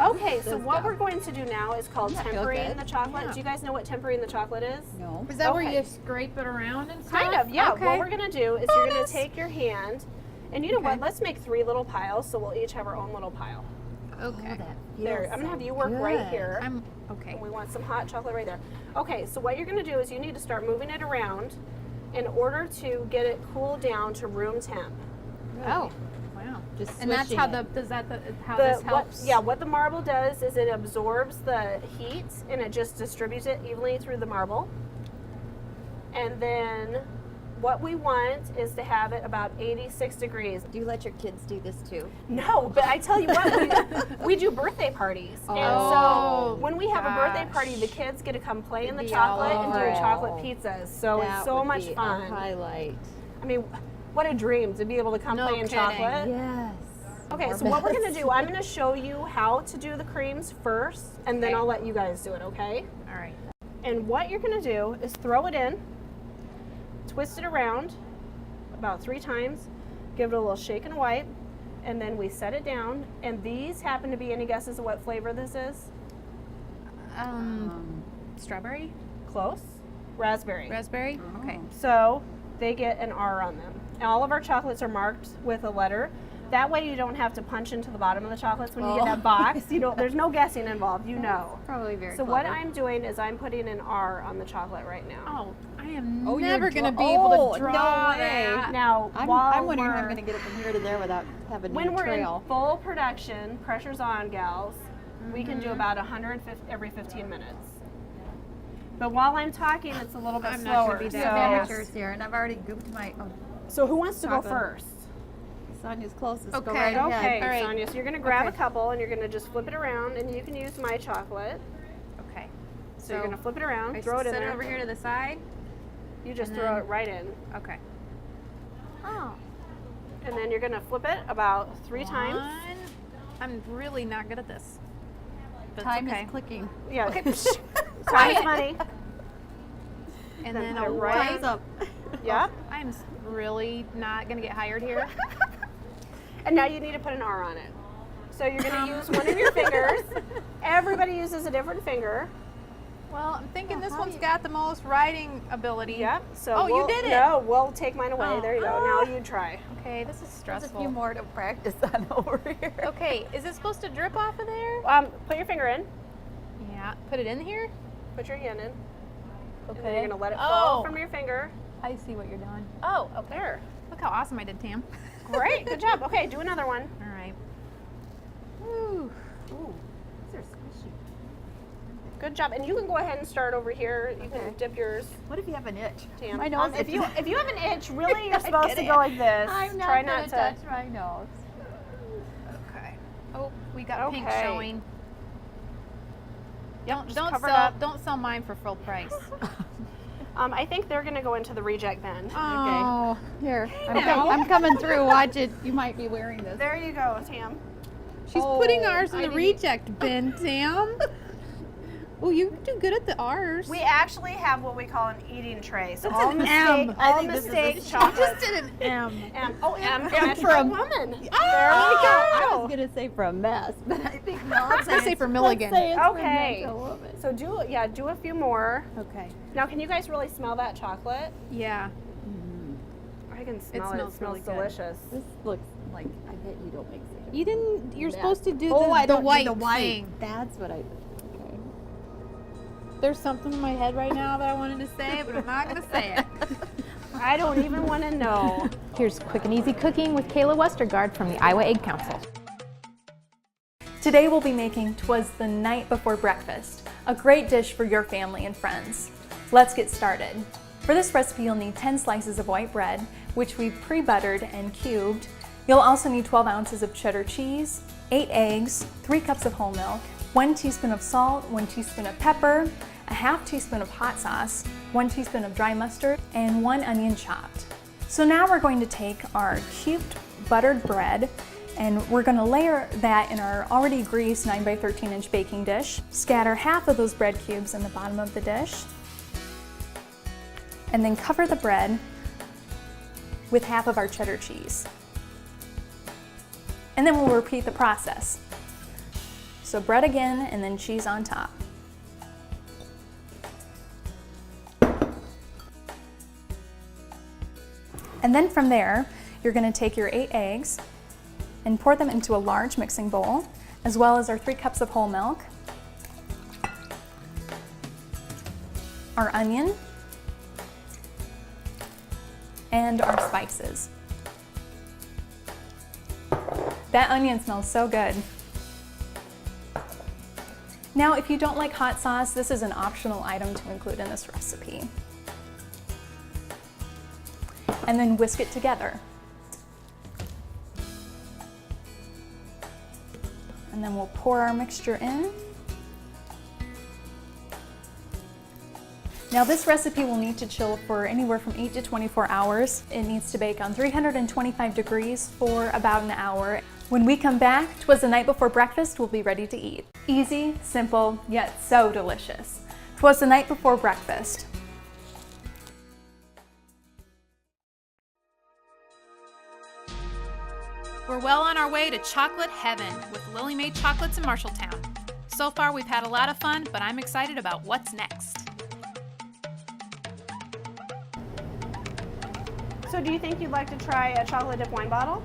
Okay, so what we're going to do now is called That feels tempering good. the chocolate. Yeah. Do you guys know what tempering the chocolate is? No. Is that where Okay. you scrape it around and stuff? Kind of, yeah. Okay. What we're gonna do is you're gonna Bonus. take your hand, and you know what? Okay. Let's make 3 little piles, so we'll each have our own little pile. Okay. There, I'm gonna have you work right here. I'm okay. And we want some hot chocolate right there. Okay, so what you're gonna do is you need to start moving it around in order to get it cooled down to room temp. Oh, wow. Just And that's swishing how it. how this What, helps. yeah, what the marble does is it absorbs the heat and it just distributes it evenly through the marble. And then what we want is to have it about 86 degrees. Do you let your kids do this too? No, but I tell you what, we do birthday parties. And Oh, so when we have a birthday gosh. party, the kids get to come play in the It'd be all chocolate and do over. chocolate pizzas. So That it's so would much be a fun. highlight. I mean, what a dream to be able to come No play in kidding. chocolate. Yes. Okay, More so what we're mess. gonna do, I'm gonna show you how to do the creams first, and then Okay. I'll let you guys do it, okay? All right. And what you're gonna do is throw it in, twist it around about 3 times, give it a little shake and wipe, and then we set it down. And these happen to be, any guesses of what flavor this is? Strawberry, Close. Raspberry. raspberry. Okay. So they get an R on them. And all of our chocolates are marked with a letter. That way you don't have to punch into the bottom of the chocolates when you get that box. You don't. There's no guessing involved. You know. Probably very So what clever. I'm doing is I'm putting an R on the chocolate right now. Oh, I am Oh, you're never gonna draw- be able oh, to no draw way. that. Now, I'm while wondering how we're, I'm going to get it from here to there without having when a we're in trail. full production, pressure's on, gals. We can do about 150 every 15 minutes. But while I'm talking, it's a little bit I'm not gonna slower. be We that have fast. amateurs here, and I've already gooped my. Oh, So who wants to go Chocolate. first? Sonia's closest. Go Okay. right ahead. Okay, All right. Sonia. So you're going to grab Okay. a couple and you're going to just flip it around, and you can use my chocolate. Okay. So you're going to flip it around, I throw it in set there. it over here to the side. You just and throw then- it right in. Okay. Oh. And then you're going to flip it about 3 times. One. I'm really not good at this. That's Time okay. is clicking. Yeah. Okay. Time is money. And Then then put it a right one. Time's up. Yeah. I'm really not gonna get hired here. And now you need to put an R on it. So you're going to use one of your fingers. Everybody uses a different finger. Well, I'm thinking this how one's you- got the most writing ability. Yep. So Oh, you we'll, did it. No, we'll take mine away. Oh. There you go. Now you try. Okay, this is There's a stressful. few more to practice on over here. Okay, is it supposed to drip off of there? Put your finger in. Yeah. Put it in here? Put your hand in. Okay. And then you're going to let it fall Oh. from your finger. I see what you're doing. Oh, okay. There. Look how awesome I did, Tam. Great. Good job. Okay, do another one. All right. Woo. Ooh, these are squishy. Good job. And you can go ahead and start over here. You can Okay. dip yours. What if you have an itch? Tam. My nose if you itches. have an itch, really you're I supposed get to it. go like this. I'm not Try gonna not to. touch my nose. Okay. Oh, we got pink Okay. showing. Yep, just Don't cover it sell up. don't sell mine for full price. I think they're going to go into the reject bin. Oh. Here, now. I'm coming through. Watch it. You might be wearing this. There you go, Tam. She's Oh, putting ours in I the didn't- reject bin, Sam. Oh, you do good at the R's. We actually have what we call an eating tray. So That's all an mistake, M. I all think this is a mistake C. chocolate. just did an M. M. Oh, M. M for from- woman. There we I go. was gonna say for a mess, but I think no. I was gonna say for Milligan. Okay. Okay. So do a few more. Okay. Now, can you guys really smell that chocolate? Yeah. I can smell it. smells It smells really good. delicious. This looks like I bet you don't make such a You didn't. You're mess. supposed to do I the don't do white the white. thing. That's what I. Okay. There's something in my head right now that I wanted to say, but I'm not gonna say it. I don't even want to know. Here's Quick and Easy Cooking with Kayla Westergaard from the Iowa Egg Council. Today we'll be making 'Twas the Night Before Breakfast, a great dish for your family and friends. Let's get started. For this recipe you'll need 10 slices of white bread, which we've pre-buttered and cubed. You'll also need 12 ounces of cheddar cheese, 8 eggs, 3 cups of whole milk, 1 teaspoon of salt, 1 teaspoon of pepper, a half teaspoon of hot sauce, 1 teaspoon of dry mustard, and 1 onion chopped. So now we're going to take our cubed buttered bread and we're going to layer that in our already greased 9 by 13 inch baking dish. Scatter half of those bread cubes in the bottom of the dish, and then cover the bread with half of our cheddar cheese. And then we'll repeat the process. So bread again and then cheese on top. And then from there, you're going to take your 8 eggs and pour them into a large mixing bowl, as well as our 3 cups of whole milk, our onion, and our spices. That onion smells so good. Now, if you don't like hot sauce, this is an optional item to include in this recipe. And then whisk it together. And then we'll pour our mixture in. Now this recipe will need to chill for anywhere from 8 to 24 hours. It needs to bake on 325 degrees for about an hour. When we come back, 'Twas the Night Before Breakfast will be ready to eat. Easy, simple, yet so delicious. 'Twas the Night Before Breakfast. We're well on our way to chocolate heaven with Lily Made Chocolates in Marshalltown. So far, we've had a lot of fun, but I'm excited about what's next. So do you think you'd like to try a chocolate dip wine bottle?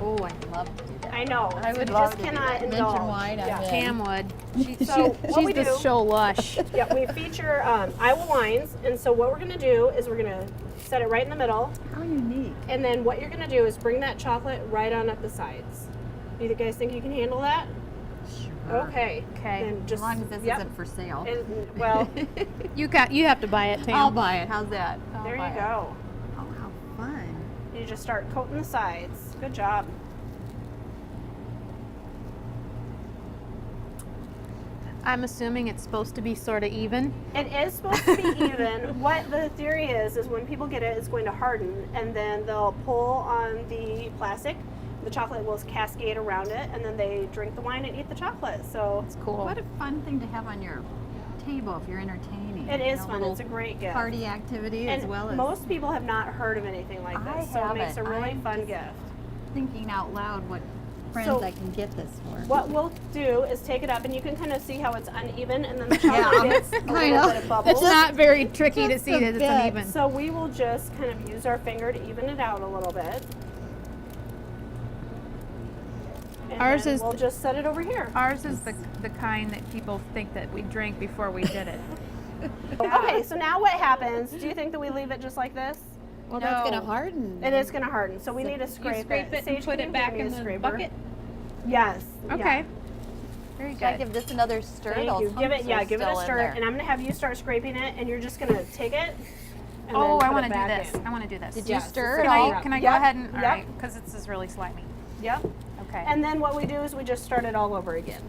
Oh, I'd love to do that. I know. I so would you love just to do cannot that. indulge. Mention wine, I'm Yeah. in. Tam would. So what we She's the do, show lush. yeah, we feature Iowa wines, and so what we're gonna do is we're gonna set it right in the middle, How unique. and then what you're gonna do is bring that chocolate right on up the sides. Do you guys think you can handle that? Sure. Okay. Okay. Then As just long as this yep. isn't for sale. And, well, You have to buy it, Tam. I'll buy it. How's that? I'll there buy you it. go. Oh, how fun. You just start coating the sides. Good job. I'm assuming it's supposed to be sort of even. It is supposed to be even. What the theory is when people get it, it's going to harden, and then they'll pull on the plastic. The chocolate will cascade around it, and then they drink the wine and eat the chocolate. So It's cool. What a fun thing to have on your table if you're entertaining. it is You know, fun. little It's a great gift. party activity and as well as most people have not heard of anything like I this, so it makes a haven't. really I'm fun just- gift. thinking out loud what friends So- I can get this for. What we'll do is take it up, and you can kind of see how it's uneven, and then the Yeah, chocolate gets a little bit of bubbles. It's not very tricky to just see a that it's bit. uneven. So we will just kind of use our finger to even it out a little bit. And Ours then is we'll just set it over here. Ours is the kind that people think that we drank before we did it. Okay, so now what happens? Do you think that we leave it just like this? Well, that's No. going to harden. It is going to harden, so we need to You scrape, scrape it Sage, and put can it you back give me in a the scraper? bucket? Yes. Okay. Very Should I good. give this another stir? Thank Those you. Give it, hunks yeah, are give it a still in stir, there. and I'm going to have you start scraping it, and you're just going to take it. And Oh, then I put want it to do back this. in. I want to do this. Did you Yes, stir it's it a all? wrap. Can I go Yep, ahead and, all yep. right, because this is really slimy. Yep. Okay. And then what we do is we just start it all over again.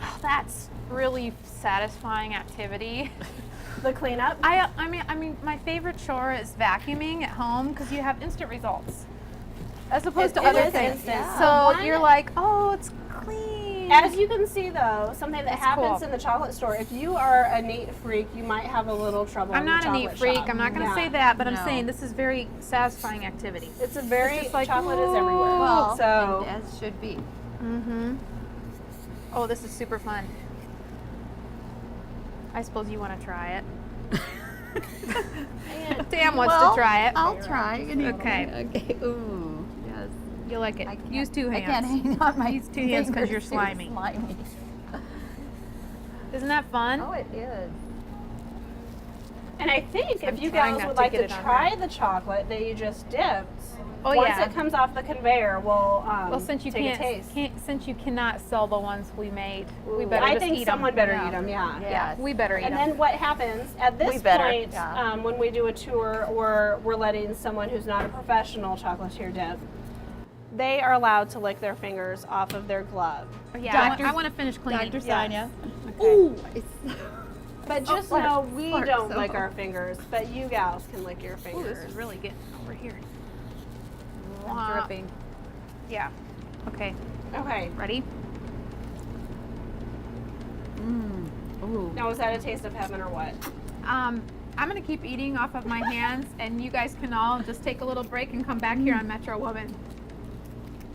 Oh, that's really satisfying activity. The cleanup. I mean, my favorite chore is vacuuming at home because you have instant results, as opposed to It other is things. instant. Yeah. So One- you're like, oh, it's clean. As you can see, though, something that That's happens cool. in the chocolate store, if you are a neat freak, you might have a little trouble I'm in the not a neat chocolate freak. shop. I'm not going to Yeah. say that, but I'm No. saying this is very satisfying activity. It's a very, It's just like, chocolate is everywhere. Well, so, and as should be. Mm-hmm. Oh, this is super fun. I suppose you want to try it. Tam wants Well, to try it. I'll try. Anyway. Okay. Okay. Ooh, yes. You like it. I can't, Use two hands. I can't hang on my Use two hands 'cause you're fingers, too slimy. slimy. Isn't that fun? Oh, it is. and I think I'm if you trying guys not would to like get to it on try the chocolate that you just dipped, Oh, once yeah. it comes off the conveyor, we'll Well, since you take a taste. since you cannot sell the ones we made, we better I just think eat someone them. better Yeah. eat them, yeah. Yes. We better eat And them. then what happens at this We better, point, yeah. when we do a tour or we're letting someone who's not a professional chocolatier dip, they are allowed to lick their fingers off of their glove. Yeah, I want to finish cleaning. Dr. Yes. Sonia. Okay. Ooh, it's, But just flirt, know we flirt, don't so- lick our fingers, but you gals can lick your Ooh, fingers. this is really getting over here. I'm dripping. Yeah. Okay. Okay. Ready? Ooh. Now, was that a taste of heaven or what? I'm gonna keep eating off of my hands, and you guys can all just take a little break and come back here on Metro Woman.